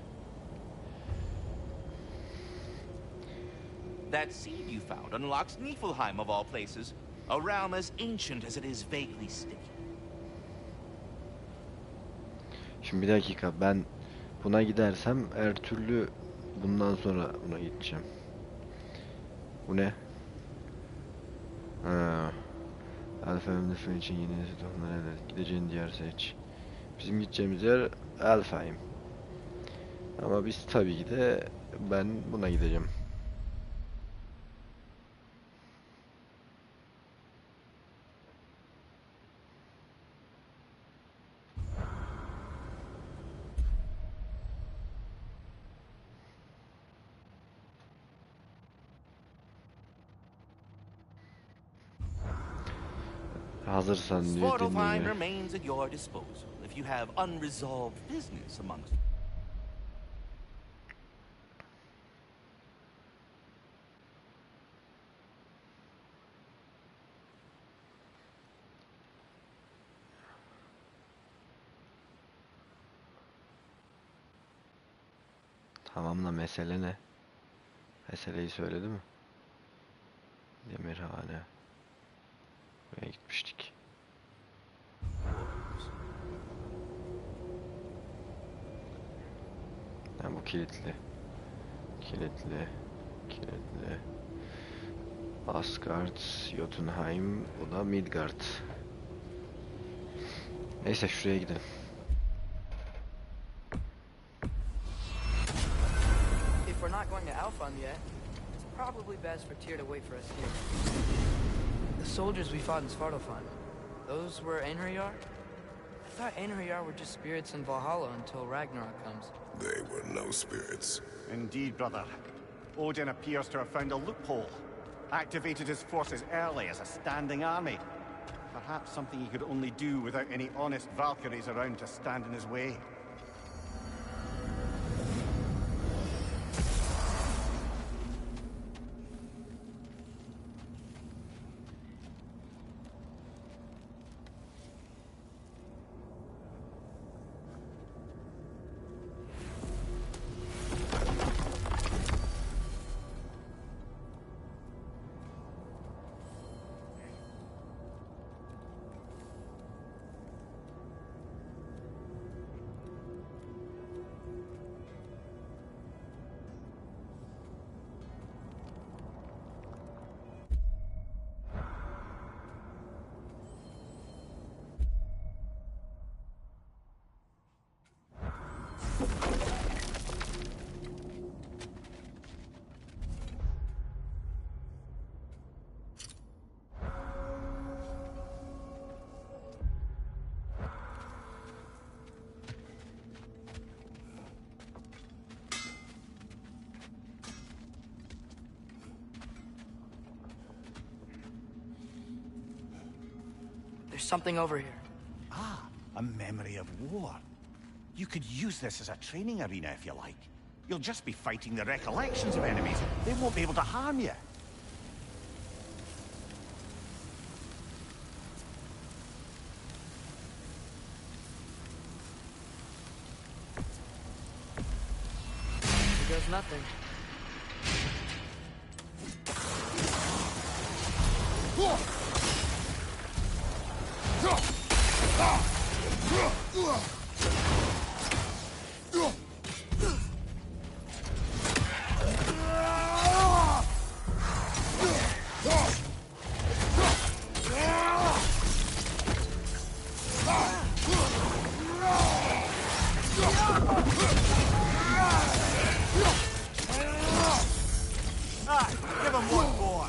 That seed you found unlocks Niflheim of all places, a realm as ancient as it is vaguely sticky. Şimdi bir dakika, ben buna gidersem her türlü bundan sonra buna gideceğim. Bu ne? Ha. Alfa Emlif'in için yeni nesil tohumlar evet. Gideceğin diğer seç. Bizim gideceğimiz yer Alfheim. Ama biz tabii ki de ben buna gideceğim. Hazırsan diyor Svartalfheim dinliyor. remains at your disposal if you have unresolved business amongst. Tamam da mesele ne? Meseleyi söyledi mi? Demirhane. Buraya gitmiştik. Ha, bu kilitli. Kilitli. Kilitli. Asgard, Jotunheim, bu da Midgard. Neyse şuraya gidelim. If we're not going to Alfheim yet, it's probably best for Tyr to wait for us here. The soldiers we fought in Svartalfheim, those were Einherjar? I thought Einherjar were just spirits in Valhalla until Ragnarok comes. They were no spirits. Indeed, brother. Odin appears to have found a loophole. Activated his forces early as a standing army. Perhaps something he could only do without any honest Valkyries around to stand in his way. There's something over here. Ah, a memory of war. You could use this as a training arena if you like. You'll just be fighting the recollections of enemies. They won't be able to harm you. Here goes nothing. Give him one more.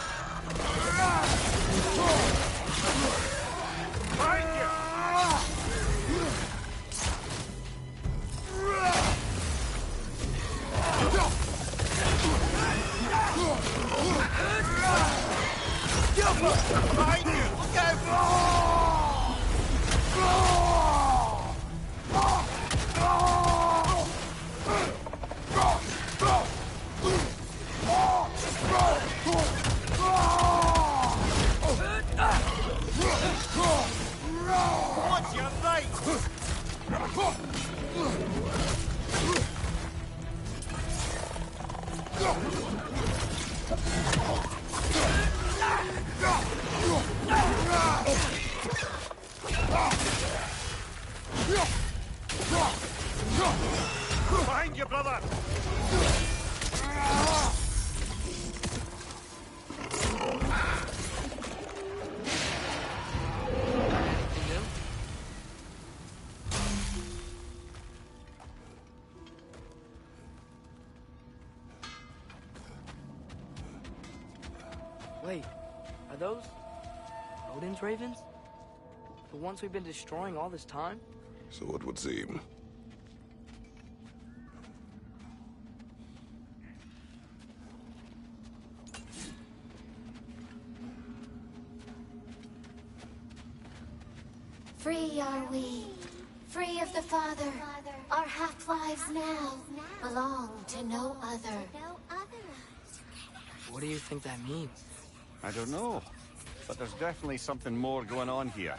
Behind you! Look out! What's your name? Behind you, brother! Wait, are those Odin's ravens? The ones we've been destroying all this time? So it would seem. Free are we, free of the Father. Our half-lives now belong to no other. What do you think that means? I don't know, but there's definitely something more going on here.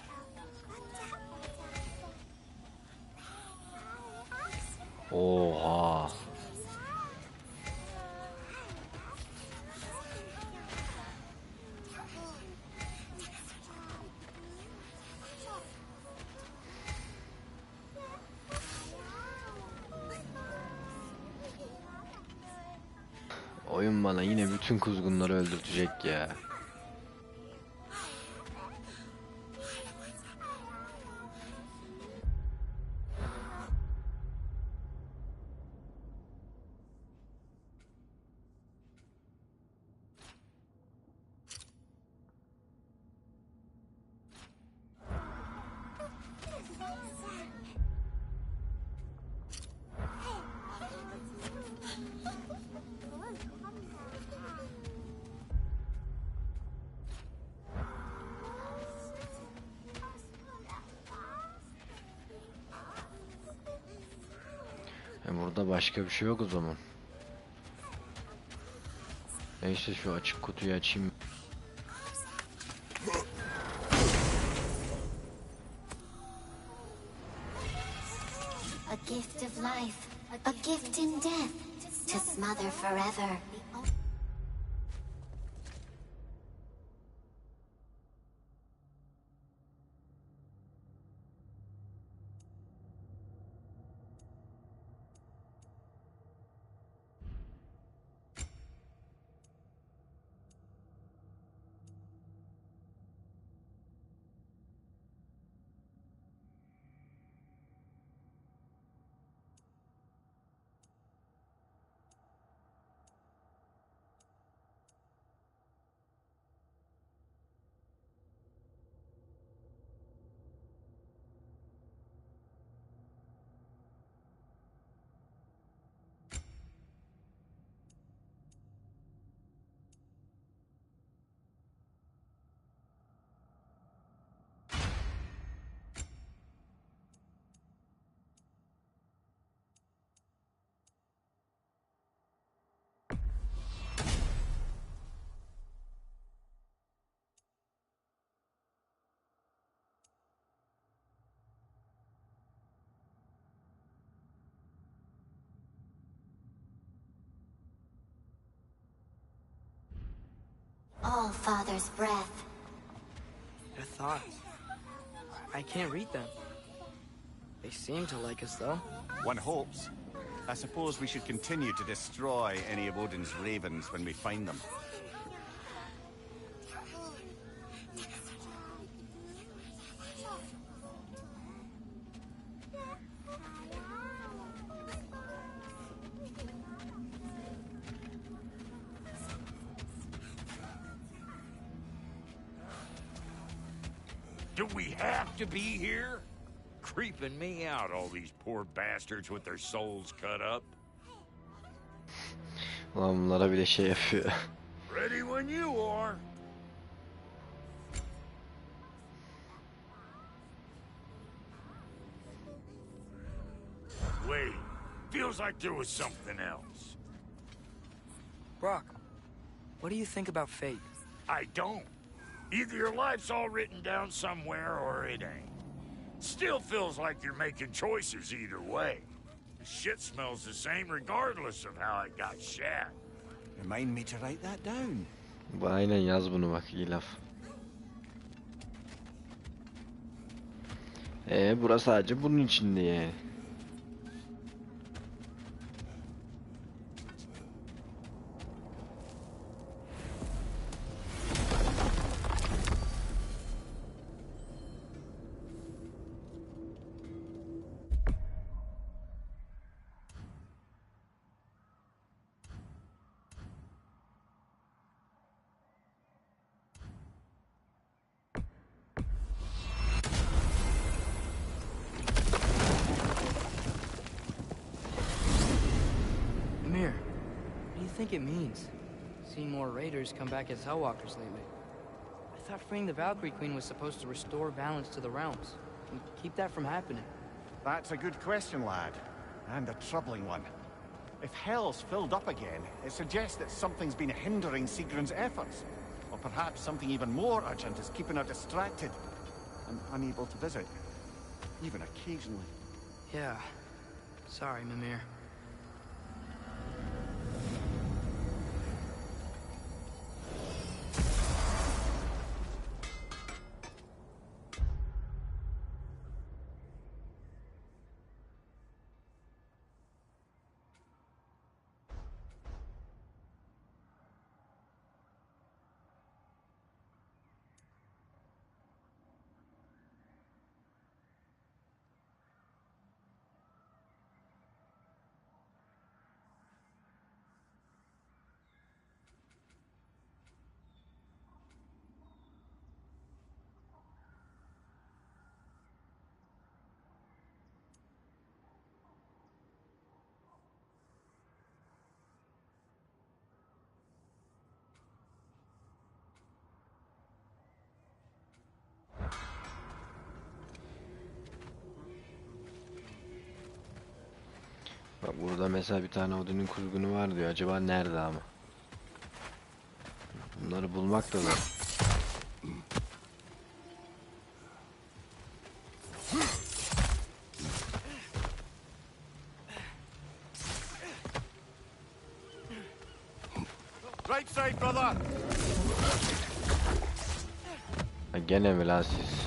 Oha. Oyun bana yine bütün kuzgunları öldürtecek ya. Burada başka bir şey yok o zaman. Neyse şu açık kutuyu açayım. A gift of life, a gift in death, to smother forever. All Father's breath. Their thoughts. I can't read them. They seem to like us, though. One hopes. I suppose we should continue to destroy any of Odin's ravens when we find them. Do we have to be here? Creeping me out, all these poor bastards with their souls cut up. Lan bunlara bile şey yapıyor. Ready when you are. Wait, feels like there was something else. Brock, what do you think about fate? I don't. Either your life's all written down somewhere or it ain't. Still feels like you're making choices either way. The shit smells the same regardless of how it got shat. Remind me to write that down. Aynen yaz bunu bak, iyi laf. Burası sadece bunun içinde yani. What do you think it means? Seeing more raiders come back as Hellwalkers lately. I thought freeing the Valkyrie Queen was supposed to restore balance to the realms. And keep that from happening. That's a good question, lad. And a troubling one. If Hell's filled up again, it suggests that something's been hindering Sigrun's efforts. Or perhaps something even more urgent is keeping her distracted and unable to visit. Even occasionally. Yeah. Sorry, Mimir. Bak burada mesela bir tane Odin'in kuzgunu var diyor. Acaba nerede ama? Bunları bulmak da zor. Right side, brother. Ha, gene mi lan siz?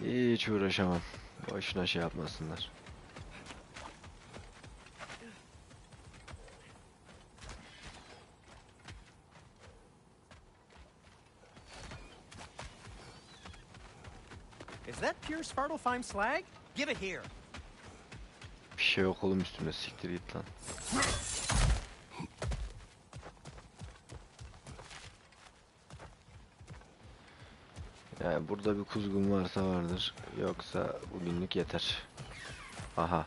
Hiç uğraşamam. Boşuna şey yapmasınlar. Is that pure Svartalfheim slag? Give it here. Bir şey yok oğlum üstüne, siktir git lan. Yani burada bir kuzgun varsa vardır. Yoksa bugünlük yeter. Aha.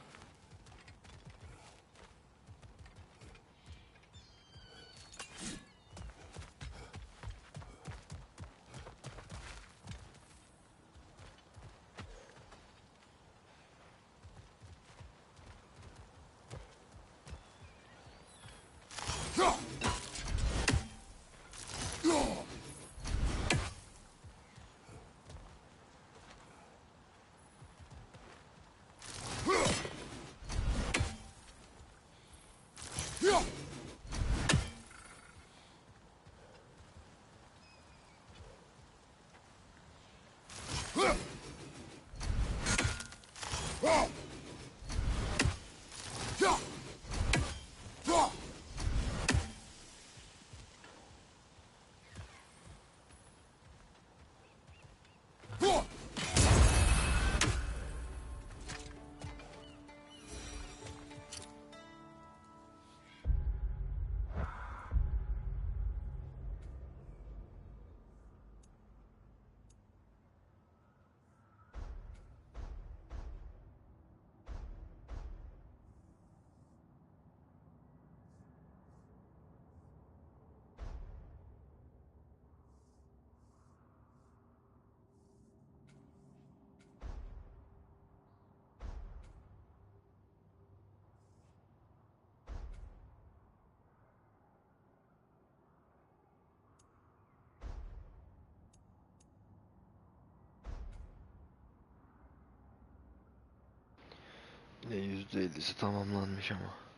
%50'si tamamlanmış ama.